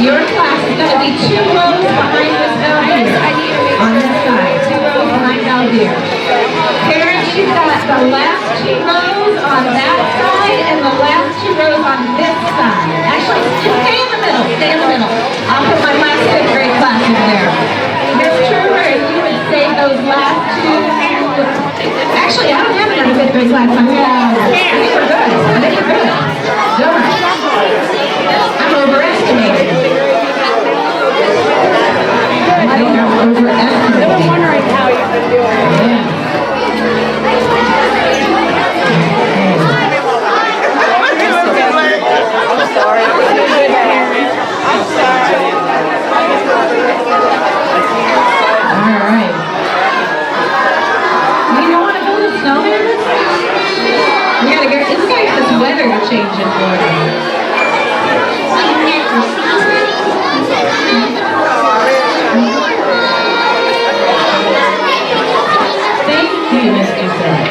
Your class is going to be 2 rows behind Miss Valdir. On this side, 2 rows behind Valdir. Parents, you've got the last 2 rows on that side and the last 2 rows on this side. Actually, just stay in the middle. Stay in the middle. I'll put my last 5th grade class in there. Miss Trumer, if you would say those last 2. Actually, I don't have another 5th grade class. I think we're good. I think we're good. Good. I'm overestimating. I think I'm overestimating. I'm wondering how you've been doing. Yeah. I'm sorry. I'm sorry. All right. You don't want to go to the snowman? We gotta get this weather to change in Florida. Thank you, Mr. Fred.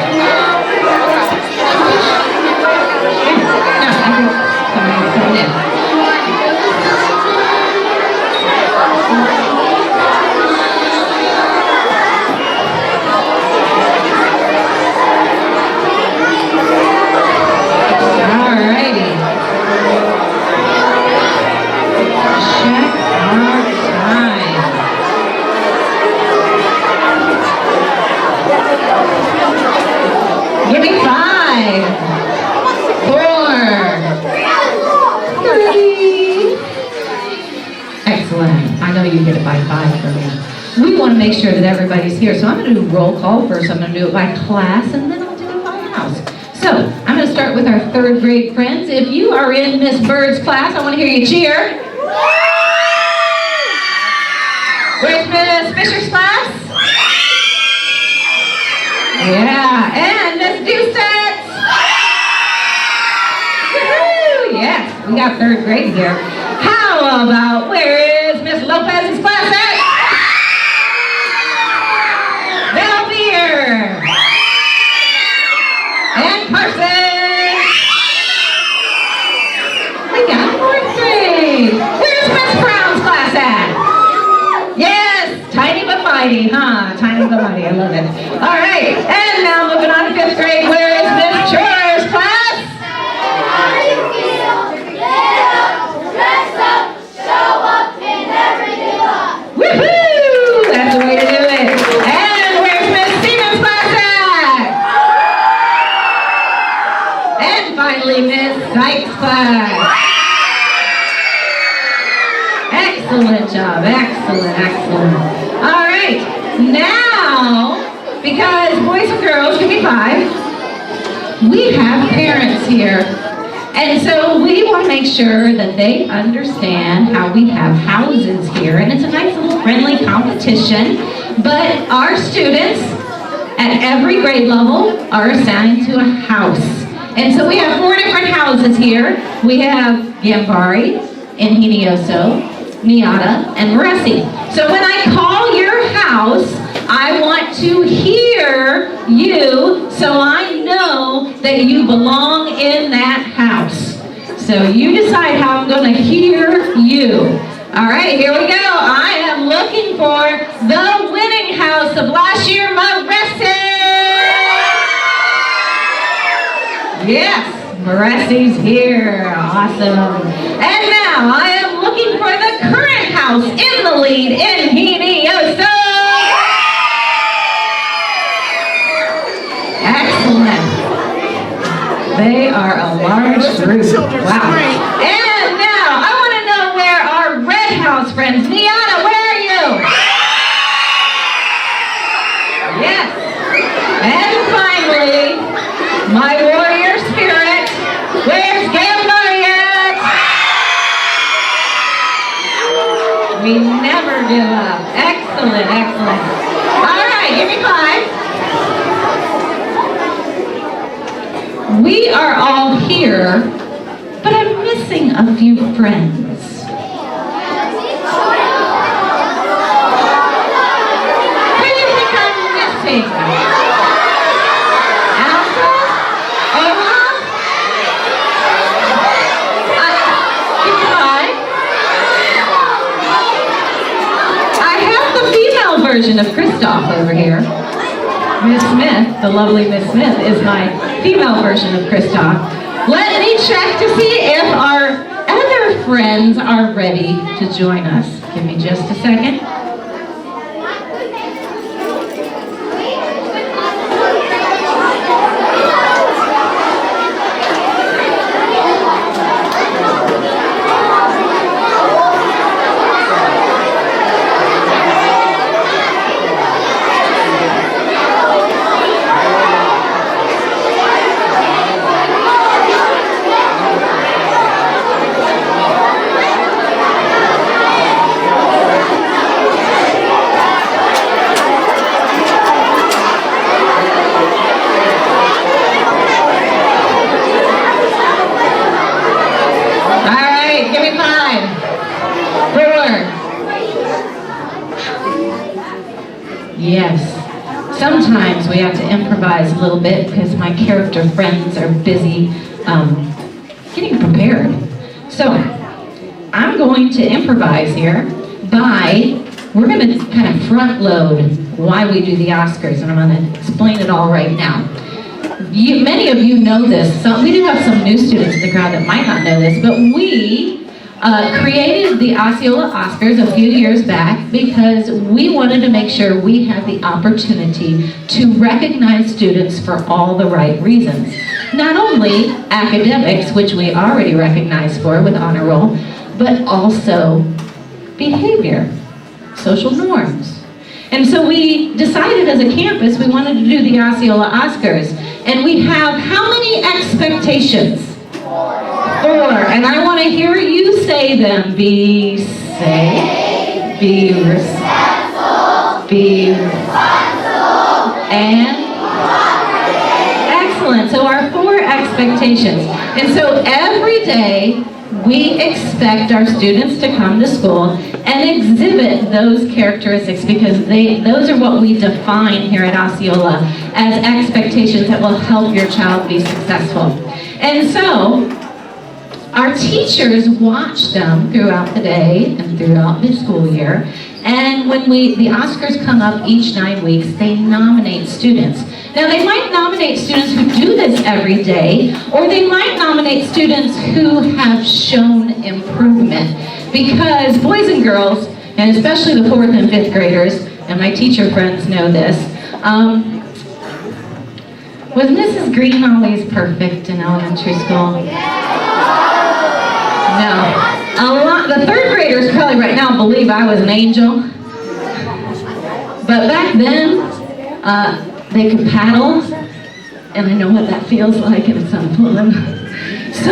You get it by 5 for me. We want to make sure that everybody's here, so I'm going to do roll call first. I'm going to do it by class, and then I'll do it by house. So I'm going to start with our 3rd grade friends. If you are in Miss Bird's class, I want to hear you cheer. Where's Miss Fisher's class? Yeah, and Miss Doucette's. Woohoo! Yes, we got 3rd grade here. How about where is Miss Lopez's class at? Belvier! And Carson! We got 4th grade! Where's Miss Brown's class at? Yes! Tiny but mighty, huh? Tiny but mighty, I love it. Alright, and now moving on to 5th grade, where is Miss Chur's class? Woohoo! That's the way to do it. And where's Miss Stevens' class at? And finally, Miss Sykes' class. Excellent job. Excellent, excellent. All right. Now, because boys and girls can be 5, we have parents here. And so we want to make sure that they understand how we have houses here. And it's a nice little friendly competition. But our students at every grade level are assigned to a house. And so we have 4 different houses here. We have Gambari, Ingenioso, Miata, and Maressi. So when I call your house, I want to hear you so I know that you belong in that house. So you decide how I'm going to hear you. All right, here we go. I am looking for the winning house of last year, Maressi. Yes, Maressi's here. Awesome. And now I am looking for the current house in the lead, Ingenioso. Excellent. They are a large group. Wow. And now I want to know where our red house friends, Miata, where are you? Yes. And finally, my warrior spirit, where's Gambari at? We never give up. Excellent, excellent. All right, give me 5. We are all here, but I'm missing a few friends. Who do you think I'm missing? Alpha? Ola? Give me 5. Smith, the lovely Miss Smith, is my female version of Kristoff. Let me check to see if our other friends are ready to join us. Give me just a second. Yes. Sometimes we have to improvise a little bit because my character friends are busy getting prepared. So I'm going to improvise here we're going to kind of front load why we do the Oscars, and I'm going to explain it all right now. Many of you know this. We do have some new students in the crowd that might not know this, but we created the Osceola Oscars a few years back because we wanted to make sure we had the opportunity to recognize students for all the right reasons. Not only academics, which we already recognize for with honor roll, but also behavior, social norms. And so we decided as a campus we wanted to do the Osceola Oscars. And we have how many expectations? 4. And I want to hear you say them. Be safe, be respectful, be responsible, and excellent. So our 4 expectations. And so every day we expect our students to come to school and exhibit those characteristics because those are what we define here at Osceola as expectations that will help your child be successful. And so our teachers watch them throughout the day and throughout the school year. And when the Oscars come up each 9 weeks, they nominate students. Now they might nominate students who do this every day, or they might nominate students who have shown improvement. Because boys and girls, and especially the 4th and 5th graders, and my teacher friends know this, was Mrs. Green always perfect in elementary school? No. The 3rd graders probably right now believe I was an angel. But back then, they could paddle, and I know what that feels like, and it's unpulling. So,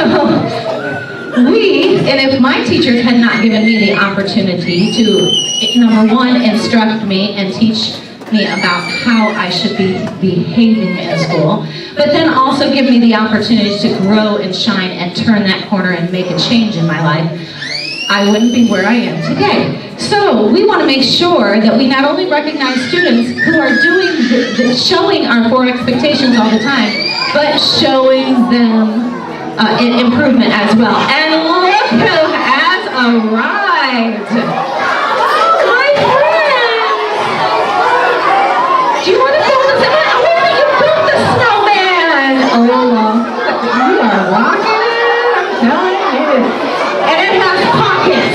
and if my teachers had not given me the opportunity to, number 1, instruct me and teach me about how I should be behaving in school, but then also give me the opportunity to grow and shine and turn that corner and make a change in my life, I wouldn't be where I am today. So we want to make sure that we not only recognize students who are showing our 4 expectations all the time, but showing them improvement as well. And look who has arrived. My friends! Do you want to build this? Oh, you built the snowman! Oh, you are rocking it, I'm telling you. And it has pockets.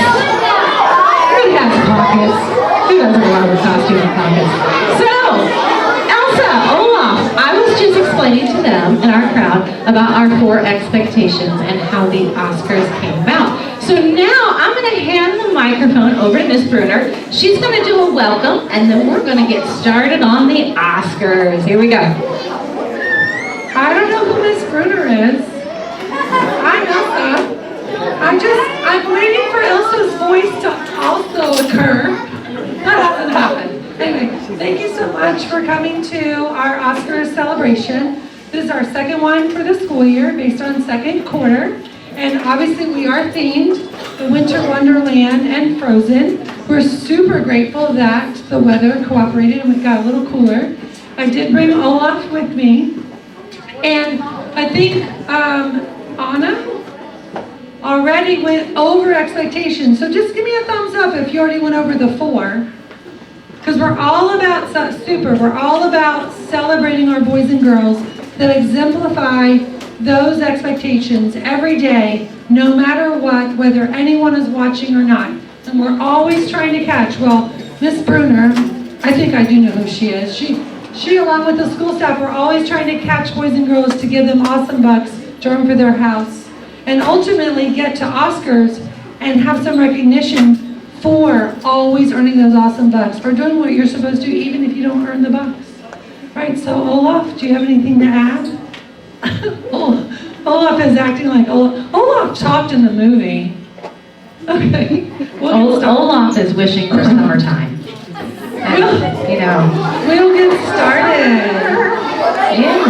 Who has pockets? Who doesn't love a costume with pockets? So, Elsa, Olaf, I was just explaining to them in our crowd about our 4 expectations and how the Oscars came about. So now I'm going to hand the microphone over to Miss Bruner. She's going to do a welcome, and then we're going to get started on the Oscars. Here we go. I don't know who Miss Bruner is. I'm Elsa. I'm waiting for Elsa's voice to also occur. That hasn't happened. Anyway, thank you so much for coming to our Oscars celebration. This is our 2nd one for the school year based on 2nd quarter. And obviously we are themed, the Winter Wonderland and Frozen. We're super grateful that the weather cooperated and we got a little cooler. I did bring Olaf with me. And I think Anna already went over expectations. So just give me a thumbs up if you already went over the 4. Because we're all about we're all about celebrating our boys and girls that exemplify those expectations every day, no matter what, whether anyone is watching or not. And we're always trying to catch, well, Miss Bruner, I think I do know who she is. She along with the school staff, we're always trying to catch boys and girls to give them awesome bucks to earn for their house. And ultimately get to Oscars and have some recognition for always earning those awesome bucks, for doing what you're supposed to even if you don't earn the bucks. Right, so Olaf, do you have anything to add? Olaf is acting like Olaf talked in the movie. Okay. Olaf is wishing for summertime. And, you know. We'll get started. Yeah.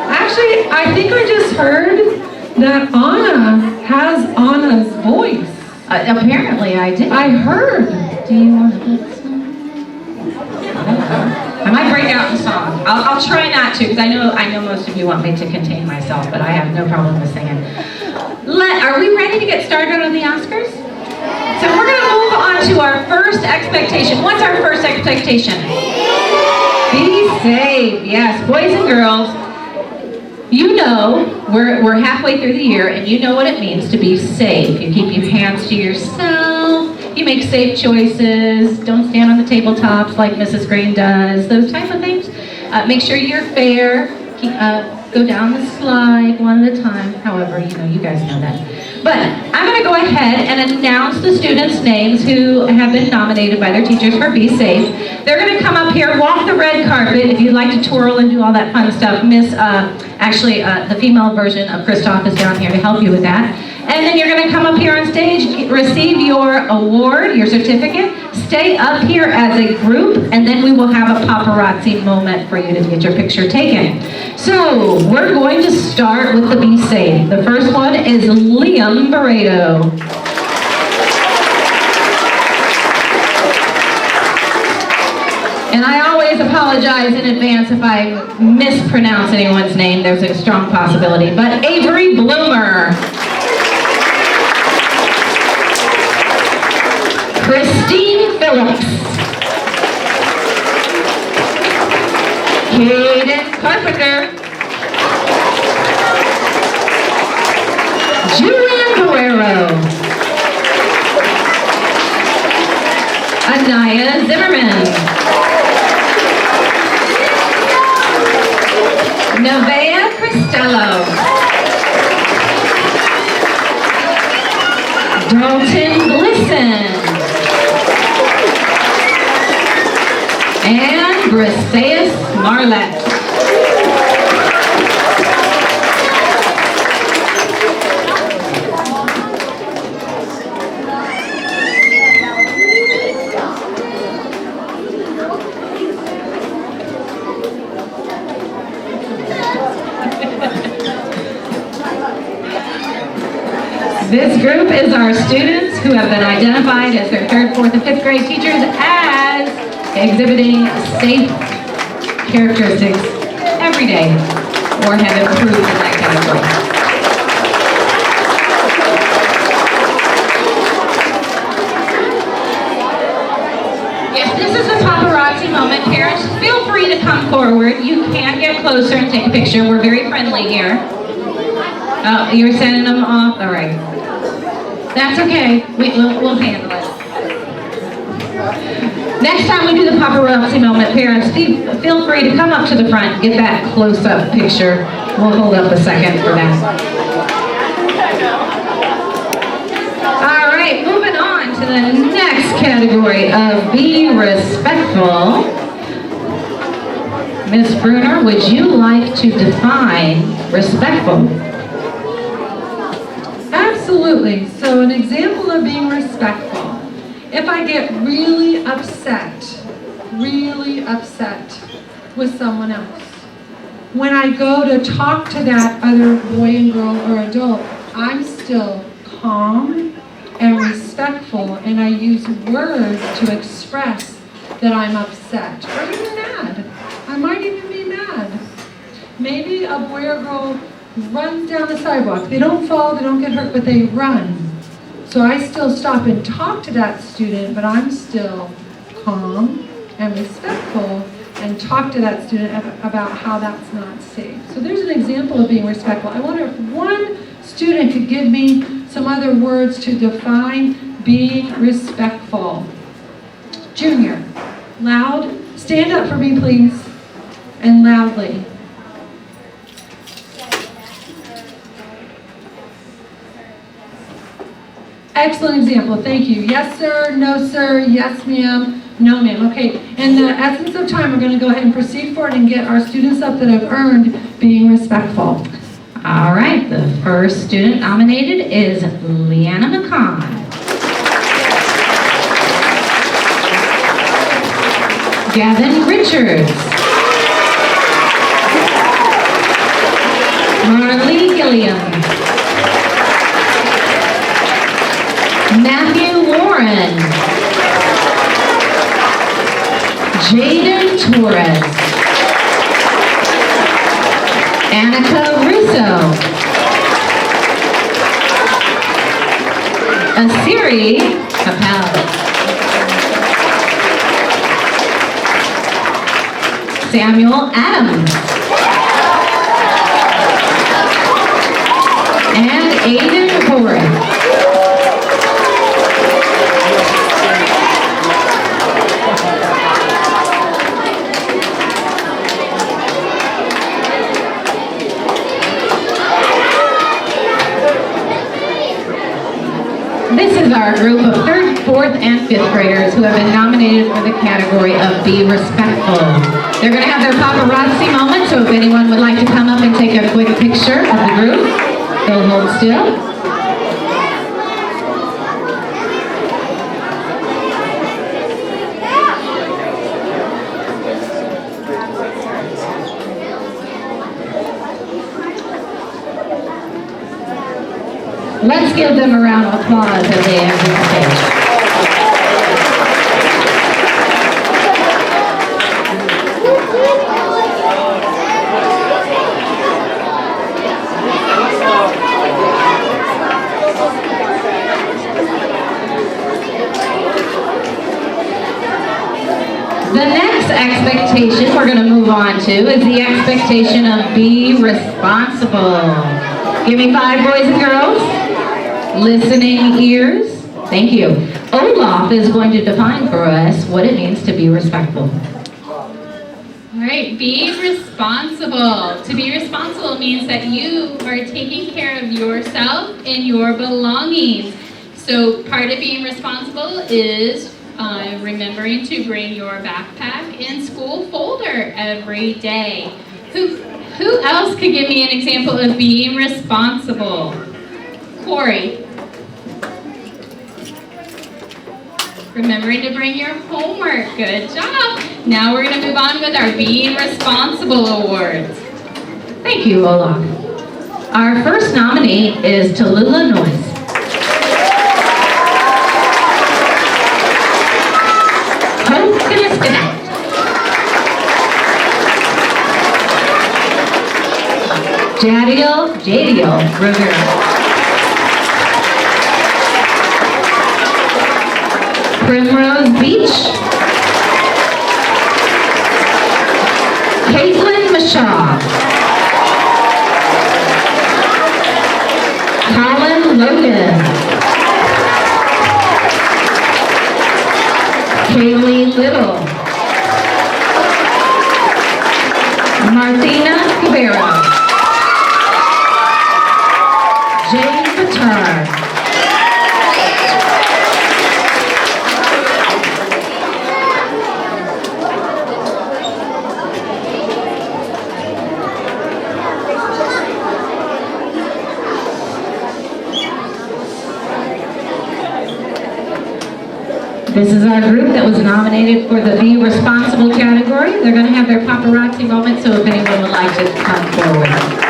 Actually, I think I just heard that Anna has Anna's voice. Apparently I did. I heard. Do you want to do some? I might break out in song. I'll try not to, because I know most of you want me to contain myself, but I have no problem with singing. Are we ready to get started on the Oscars? So we're going to move on to our first expectation. What's our first expectation? Be safe. Yes, boys and girls. You know, we're halfway through the year, and you know what it means to be safe. You keep your hands to yourself. You make safe choices. Don't stand on the tabletops like Mrs. Green does. Those type of things. Make sure you're fair. Go down the slide one at a time. However, you guys know that. But I'm going to go ahead and announce the students' names who have been nominated by their teachers for Be Safe. They're going to come up here, walk the red carpet. If you'd like to twirl and do all that fun stuff, the female version of Christoph is down here to help you with that. And then you're going to come up here on stage, receive your award, your certificate, stay up here as a group, and then we will have a paparazzi moment for you to get your picture taken. So we're going to start with the Be Safe. The first one is Liam Barreto. And I always apologize in advance if I mispronounce anyone's name. There's a strong possibility. But Avery Bloomer. Christine Phillips. Kaden Carpenter. Julian Guerrero. Anaya Zimmerman. Nevaeh Cristello. Dalton Glisson. And Briseis Marlette. This group is our students who have been identified as their 3rd, 4th, and 5th grade teachers as exhibiting safe characteristics every day or have improved in that category. Yes, this is a paparazzi moment. Parents, feel free to come forward. You can get closer and take a picture. We're very friendly here. Oh, you're sending them off? All right. That's okay. We'll handle it. Next time we do the paparazzi moment, parents, feel free to come up to the front, get that close-up picture. We'll hold up a second for that. All right, moving on to the next category of Be Respectful. Ms. Bruner, would you like to define respectful? Absolutely. So an example of being respectful. If I get really upset with someone else, when I go to talk to that other boy and girl or adult, I'm still calm and respectful, and I use words to express that I'm upset or even mad. I might even be mad. Maybe a boy or girl runs down the sidewalk. They don't fall, they don't get hurt, but they run. So I still stop and talk to that student, but I'm still calm and respectful and talk to that student about how that's not safe. So there's an example of being respectful. I wonder if one student could give me some other words to define being respectful. Junior, loud. Stand up for me, please, and loudly. Excellent example, thank you. Yes, sir, no, sir, yes, ma'am, no, ma'am. Okay, in the essence of time, we're going to go ahead and proceed forward and get our students up that have earned being respectful. All right, the first student nominated is Leanna McCon. Gavin Richards. Marley Gilliam. Matthew Warren. Jaden Torres. Annika Russo. Asiri Kapel. Samuel Adams. And Aiden Horace. This is our group of 3rd, 4th, and 5th graders who have been nominated for the category of Be Respectful. They're going to have their paparazzi moment, so if anyone would like to come up and take a quick picture of the group, they'll hold still. Let's give them a round of applause as they enter the stage. The next expectation we're going to move on to is the expectation of be responsible. Give me 5 boys and girls. Listening ears. Thank you. Olaf is going to define for us what it means to be respectful. All right, be responsible. To be responsible means that you are taking care of yourself and your belongings. So part of being responsible is remembering to bring your backpack and school folder every day. Who else could give me an example of being responsible? Corey. Remembering to bring your homework. Good job. Now we're going to move on with our Being Responsible Awards. Thank you, Olaf. Our first nominee is Tallulah Noyes. Hope Disconnect. Jadiel Rivera. Primrose Beach. Caitlin Mashaw. Colin Logan. Kaylee Little. Martina Cabrera. James Batar. This is our group that was nominated for the Be Responsible category. They're going to have their paparazzi moment, so if anyone would like to come forward.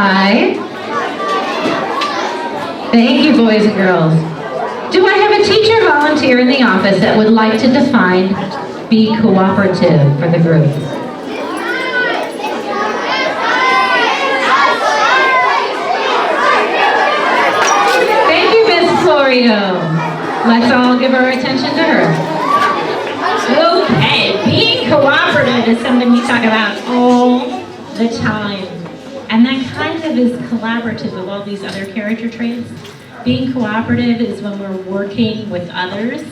5. Thank you, boys and girls. Do I have a teacher volunteer in the office that would like to define be cooperative for the group? Thank you, Miss Florio. Let's all give our attention to her. Okay, being cooperative is something we talk about all the time. And that kind of is collaborative with all these other character traits. Being cooperative is when we're working with others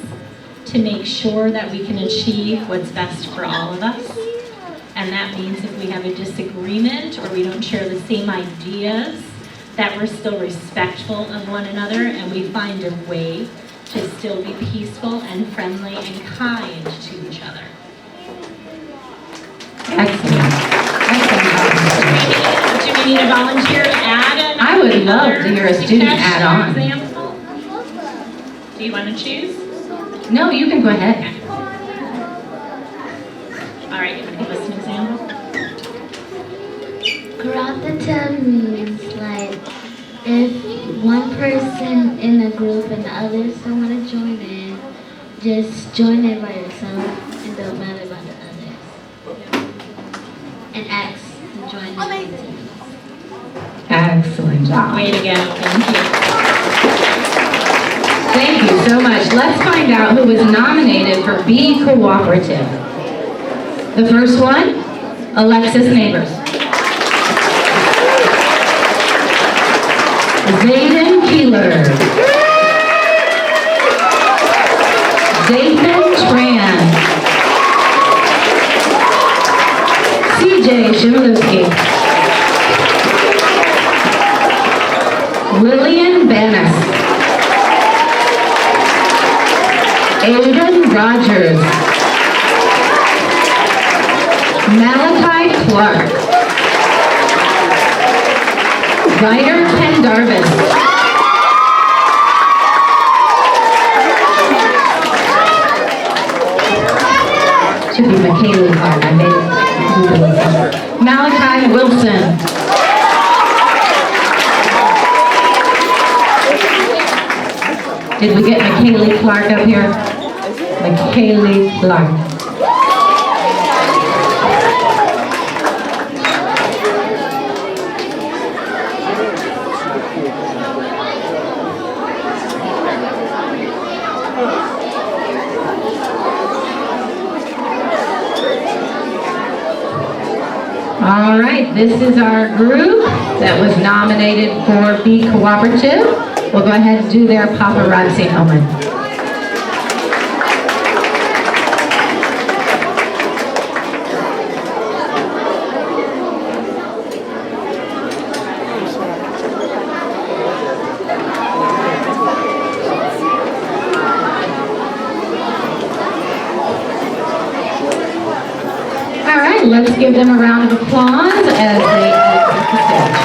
to make sure that we can achieve what's best for all of us. And that means if we have a disagreement or we don't share the same ideas, that we're still respectful of one another and we find a way to still be peaceful and friendly and kind to each other. Excellent. Do we need a volunteer to add another? I would love to hear a student add on. Example? Do you want to choose? No, you can go ahead. All right, you want to give us an example? Cooperative means like if one person in a group and the others don't want to join in, just join in by yourself and don't matter about the others. And ask to join in with the team. Excellent job. Way to go. Thank you. Thank you so much. Let's find out who was nominated for Be Cooperative. The first one, Alexis Neighbors. Zayden Keeler. Dathan Tran. CJ Shimilewski. Lillian Banas. Aiden Rogers. Malachi Clark. Ryder Pendarvis. Should be McKaylee Clark. I made it. Malachi Wilson. Did we get McKaylee Clark up here? McKaylee Clark. All right, this is our group that was nominated for Be Cooperative. We'll go ahead and do their paparazzi moment. All right, let's give them a round of applause as they exit the stage.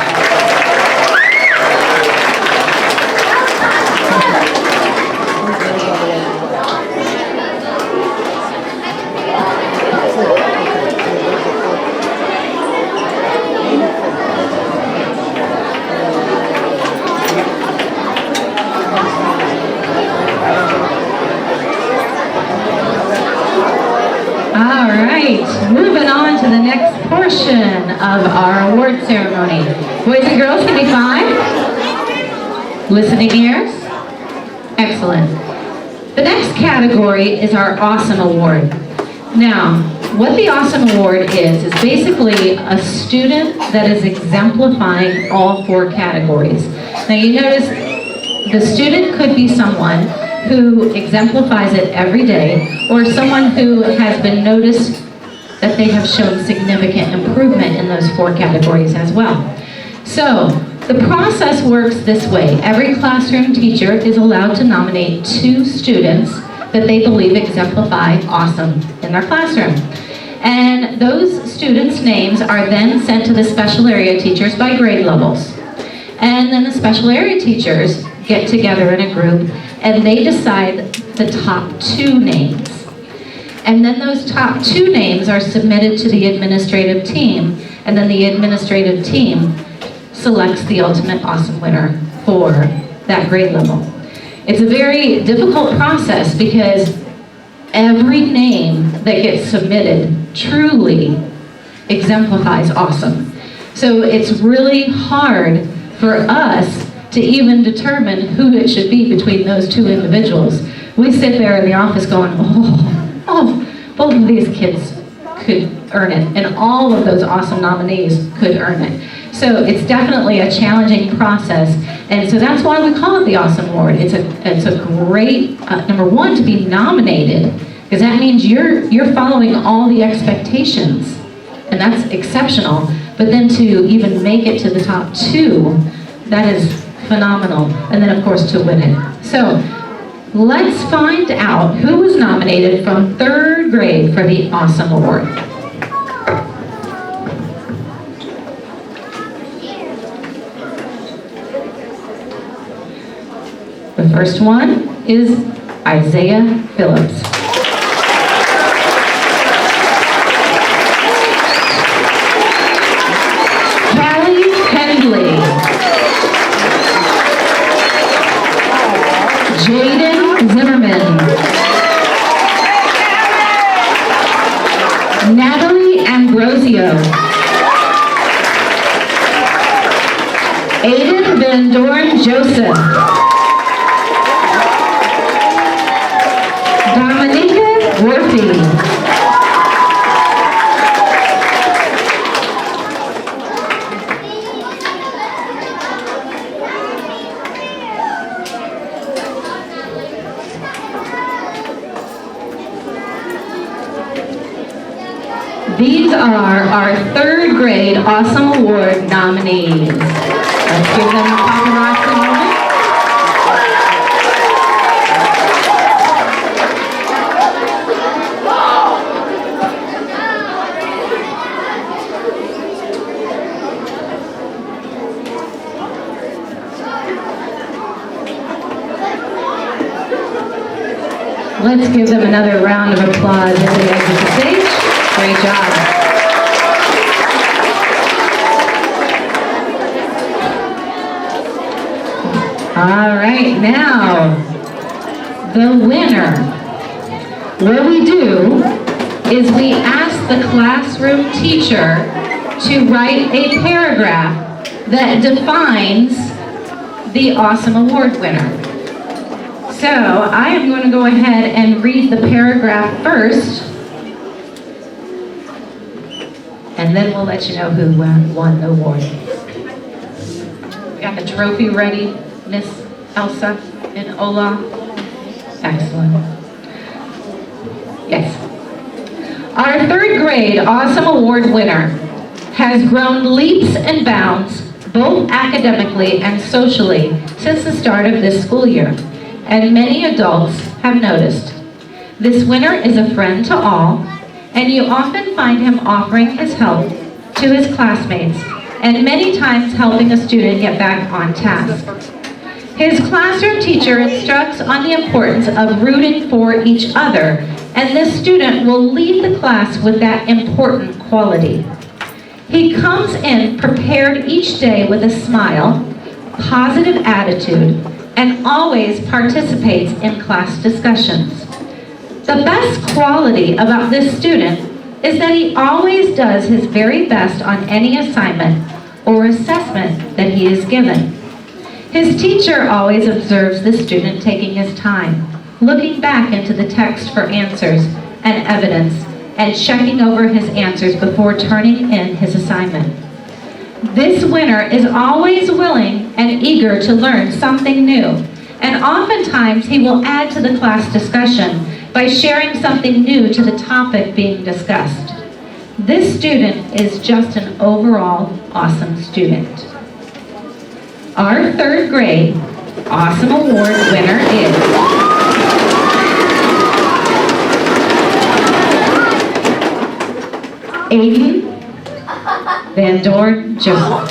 All right, moving on to the next portion of our award ceremony. Boys and girls, give me 5. Listening ears. Excellent. The next category is our Awesome Award. Now, what the Awesome Award is basically a student that is exemplifying all 4 categories. Now you notice the student could be someone who exemplifies it every day, or someone who has been noticed that they have shown significant improvement in those 4 categories as well. So, the process works this way. Every classroom teacher is allowed to nominate 2 students that they believe exemplify awesome in their classroom. And those students' names are then sent to the special area teachers by grade levels. And then the special area teachers get together in a group and they decide the top 2 names. And then those top 2 names are submitted to the administrative team, and then the administrative team selects the ultimate awesome winner for that grade level. It's a very difficult process because every name that gets submitted truly exemplifies awesome. So it's really hard for us to even determine who it should be between those two individuals. We sit there in the office going, both of these kids could earn it, and all of those awesome nominees could earn it. So it's definitely a challenging process, and so that's why we call it the Awesome Award. It's a great, number one, to be nominated, because that means you're following all the expectations, and that's exceptional. But then to even make it to the top two, that is phenomenal. And then of course to win it. So let's find out who was nominated from 3rd grade for the Awesome Award. The first one is Isaiah Phillips. Jaden Zimmerman. Natalie Ambrosio. Aiden Van Dorn Joseph. Dominica Worthy. These are our 3rd grade Awesome Award nominees. Let's give them a paparazzi moment. Let's give them another round of applause as they exit the stage. Great job. All right, now, the winner. What we do is we ask the classroom teacher to write a paragraph that defines the Awesome Award winner. So I am going to go ahead and read the paragraph first, and then we'll let you know who won the award. We got the trophy ready, Miss Elsa and Ola. Excellent. Yes. Our 3rd grade Awesome Award winner has grown leaps and bounds, both academically and socially, since the start of this school year, and many adults have noticed. This winner is a friend to all, and you often find him offering his help to his classmates, and many times helping a student get back on task. His classroom teacher instructs on the importance of rooting for each other, and this student will lead the class with that important quality. He comes in prepared each day with a smile, positive attitude, and always participates in class discussions. The best quality about this student is that he always does his very best on any assignment or assessment that he is given. His teacher always observes the student taking his time, looking back into the text for answers and evidence, and checking over his answers before turning in his assignment. This winner is always willing and eager to learn something new, and oftentimes he will add to the class discussion by sharing something new to the topic being discussed. This student is just an overall awesome student. Our 3rd grade Awesome Award winner is Aiden Van Dorn Joseph.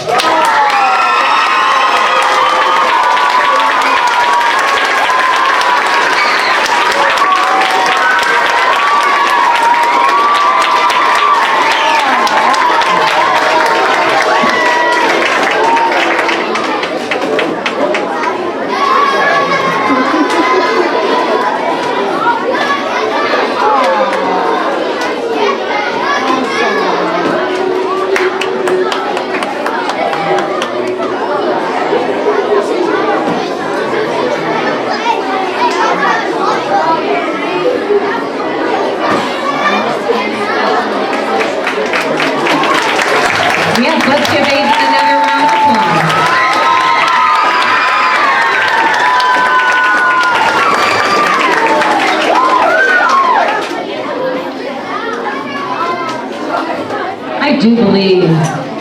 do believe,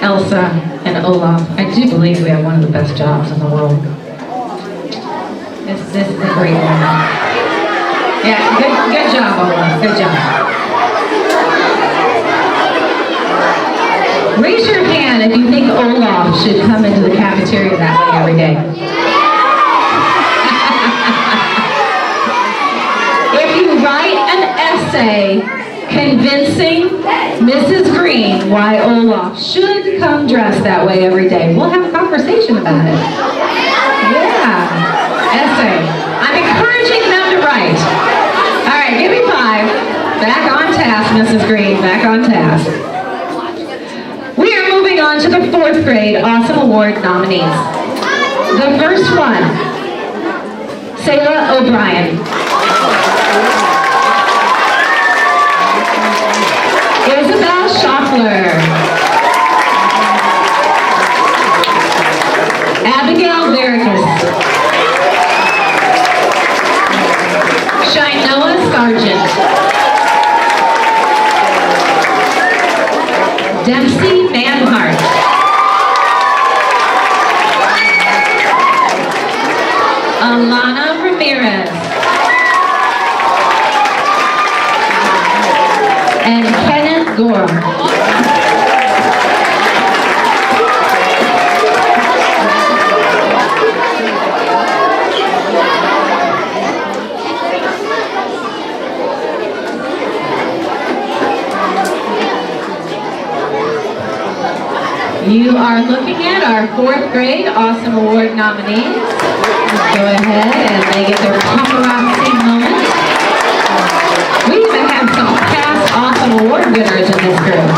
Elsa and Olaf, I do believe we have one of the best jobs in the world. This is a great one. Yeah, good job, Olaf. Good job. Raise your hand if you think Olaf should come into the cafeteria that way every day. If you write an essay convincing Mrs. Green why Olaf should come dressed that way every day, we'll have a conversation about it. Yeah, essay. I'm encouraging them to write. All right, give me 5. Back on task, Mrs. Green, back on task. We are moving on to the 4th grade Awesome Award nominees. The first one, Selah O'Brien. Isabel Schaffler. Abigail Vericus. Shinoa Sargent. Dempsey Van Hart. Alana Ramirez. And Kenneth Gore. You are looking at our 4th grade Awesome Award nominees. Go ahead and they get their paparazzi moment. We even have some past Awesome Award winners in this group.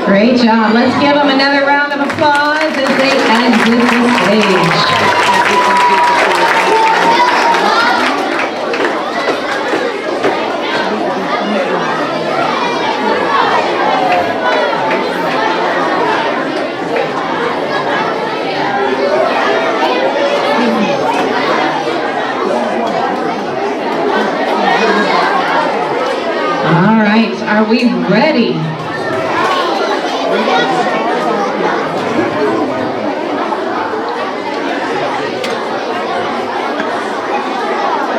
Great job. Let's give them another round of applause as they exit the stage. All right, are we ready?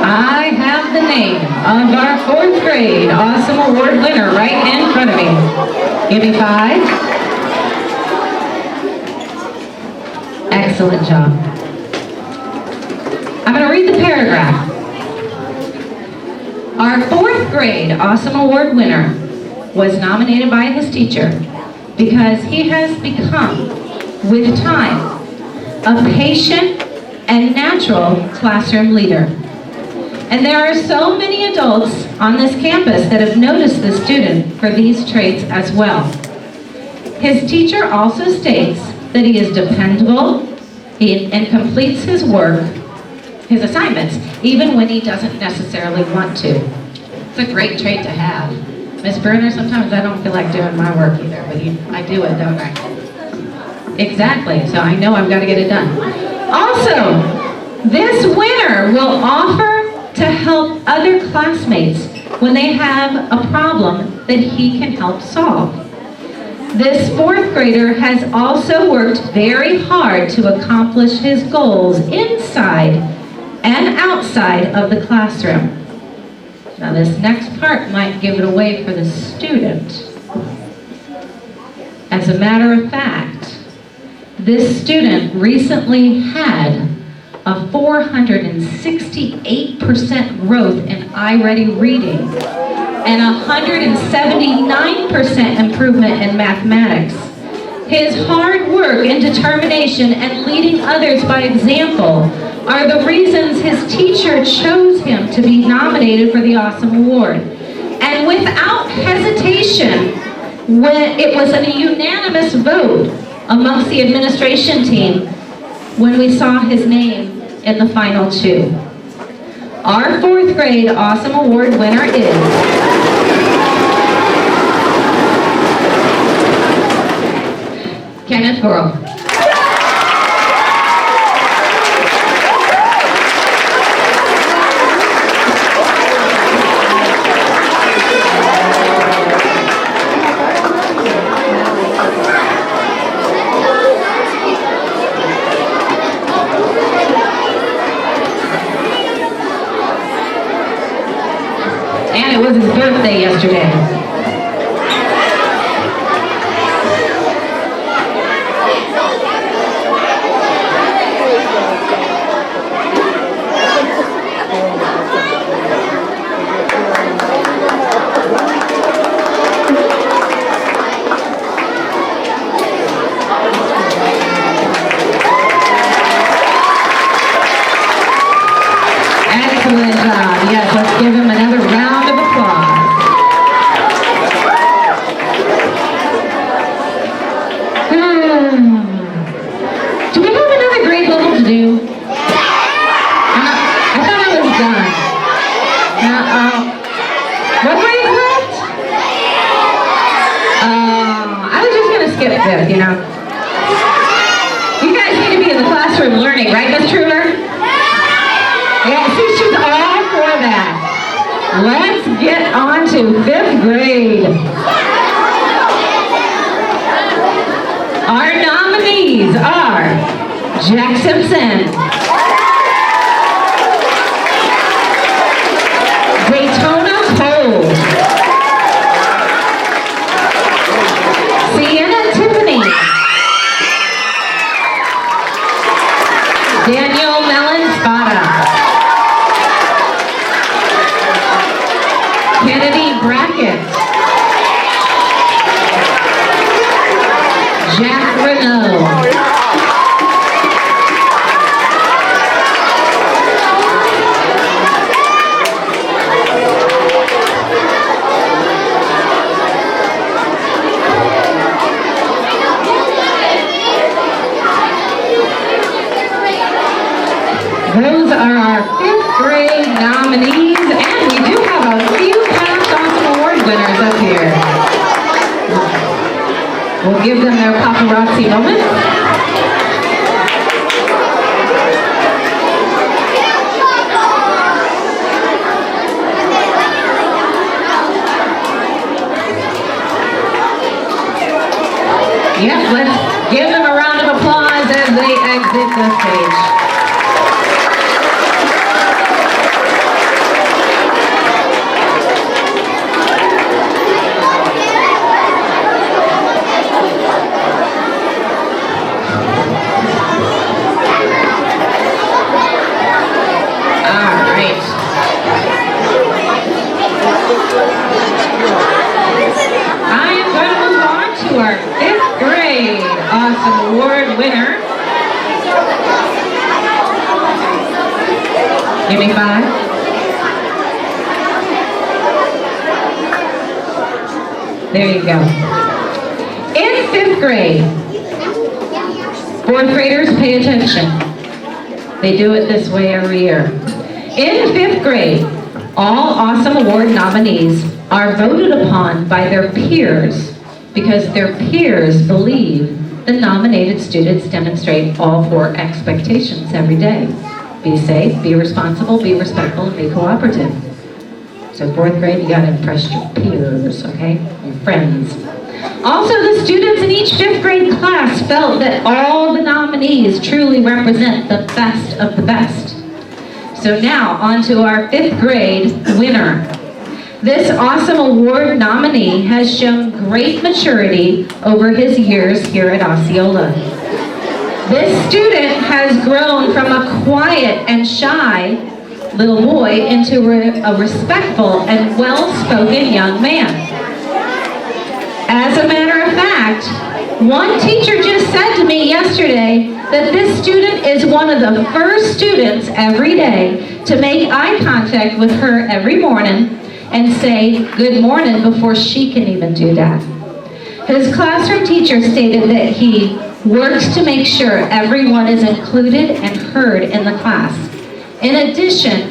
I have the name of our 4th grade Awesome Award winner right in front of me. Give me 5. Excellent job. I'm going to read the paragraph. Our 4th grade Awesome Award winner was nominated by his teacher because he has become, with time, a patient and natural classroom leader. And there are so many adults on this campus that have noticed the student for these traits as well. His teacher also states that he is dependable and completes his work, his assignments, even when he doesn't necessarily want to. It's a great trait to have. Miss Bruner, sometimes I don't feel like doing my work either, but I do it, don't I? Exactly, so I know I've got to get it done. Also, this winner will offer to help other classmates when they have a problem that he can help solve. This 4th grader has also worked very hard to accomplish his goals inside and outside of the classroom. Now this next part might give it away for the student. As a matter of fact, this student recently had a 468% growth in iReady reading and 179% improvement in mathematics. His hard work and determination and leading others by example are the reasons his teacher chose him to be nominated for the Awesome Award. And without hesitation, when it was a unanimous vote amongst the administration team when we saw his name in the final 2. Our 4th grade Awesome Award winner is Kenneth Gore. yesterday. Excellent job. Yes, let's give him another round of applause. Do we have another grade level to do? I thought I was done. What grade is left? I was just going to skip 5th, you know. You guys need to be in the classroom learning, right, Miss Truer? Yeah, see, she's all for that. Let's get on to 5th grade. Our nominees are Jack Simpson, Daytona Cole, Sienna Tiffany, Daniel Mellon Spada, Kennedy Brackett, Jack Renault, those are our 5th grade nominees, and we do have a few past Awesome Award winners up here. We'll give them their paparazzi moment. Yep, let's give them a round of applause as they exit the stage. Our 5th grade Awesome Award winner. Give me 5. There you go. In 5th grade, 4th graders, pay attention. They do it this way every year. In 5th grade, all Awesome Award nominees are voted upon by their peers because their peers believe the nominated students demonstrate all 4 expectations every day. Be safe, be responsible, be respectful, and be cooperative. So 4th grade, you gotta impress your peers, okay? Your friends. Also, the students in each 5th grade class felt that all the nominees truly represent the best of the best. So now, on to our 5th grade winner. This Awesome Award nominee has shown great maturity over his years here at Osceola. This student has grown from a quiet and shy little boy into a respectful and well-spoken young man. As a matter of fact, one teacher just said to me yesterday that this student is one of the first students every day to make eye contact with her every morning and say good morning before she can even do that. His classroom teacher stated that he works to make sure everyone is included and heard in the class. In addition,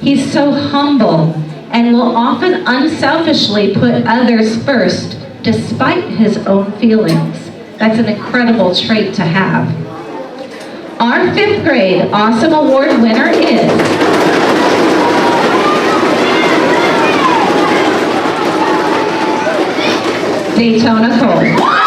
he's so humble and will often unselfishly put others first despite his own feelings. That's an incredible trait to have. Our 5th grade Awesome Award winner is Daytona Cole.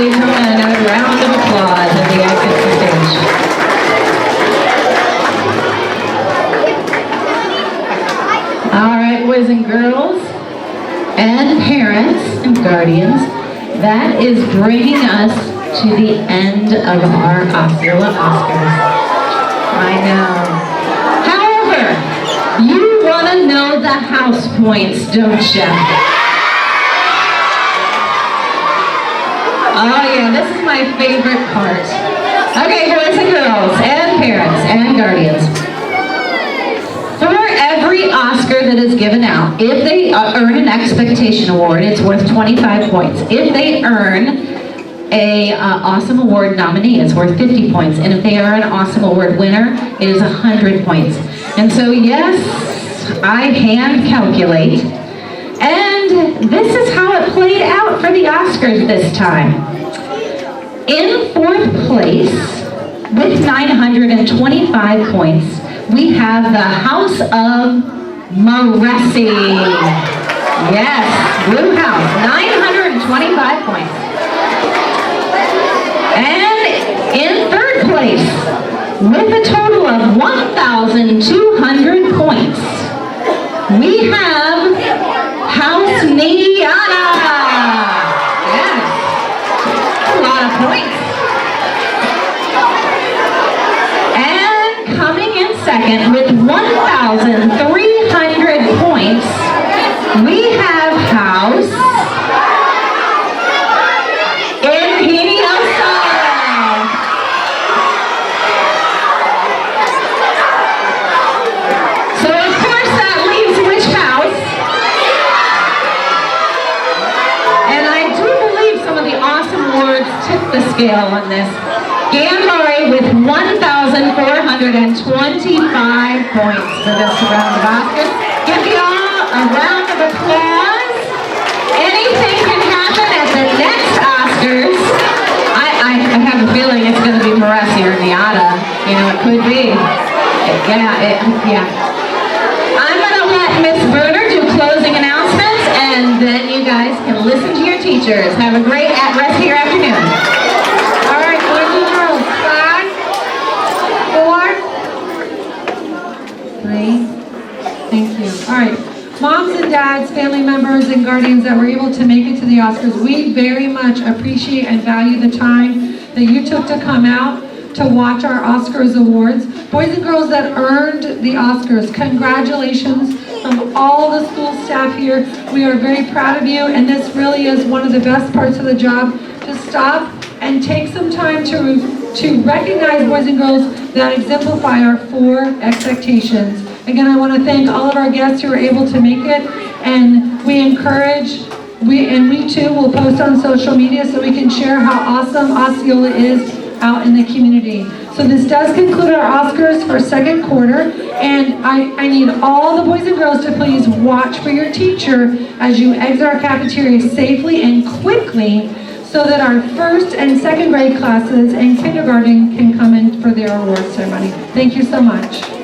give them another round of applause as they exit the stage. All right, boys and girls, and parents and guardians, that is bringing us to the end of our Osceola Oscars. I know. However, you want to know the house points, don't you? Oh yeah, this is my favorite part. Okay, boys and girls, and parents, and guardians. For every Oscar that is given out, if they earn an expectation award, it's worth 25 points. If they earn a Awesome Award nominee, it's worth 50 points. And if they are an Awesome Award winner, it is 100 points. And so yes, I hand calculate. And this is how it played out for the Oscars this time. In 4th place, with 925 points, we have the House of Moresi. Yes, Blue House, 925 points. And in 3rd place, with a total of 1,200 points, we have House Niana. Yes, a lot of points. And coming in second with 1,300 points, we have House the scale on this. Gambari with 1,425 points for this round of Oscars. Give y'all a round of applause. Anything can happen at the next Oscars. I have a feeling it's going to be Moresi or Niata. You know, it could be. Yeah. I'm going to let Miss Bruner do closing announcements, and then you guys can listen to your teachers. Have a great rest of your afternoon. Thank you. All right, moms and dads, family members, and guardians that were able to make it to the Oscars, we very much appreciate and value the time that you took to come out to watch our Oscars awards. Boys and girls that earned the Oscars, congratulations from all the school staff here. We are very proud of you, and this really is one of the best parts of the job, to stop and take some time to recognize boys and girls that exemplify our 4 expectations. Again, I want to thank all of our guests who were able to make it, and we encourage, we too will post on social media so we can share how awesome Osceola is out in the community. So this does conclude our Oscars for 2nd quarter, and I need all the boys and girls to please watch for your teacher as you exit our cafeteria safely and quickly, so that our 1st and 2nd grade classes and kindergarten can come in for their award ceremony. Thank you so much.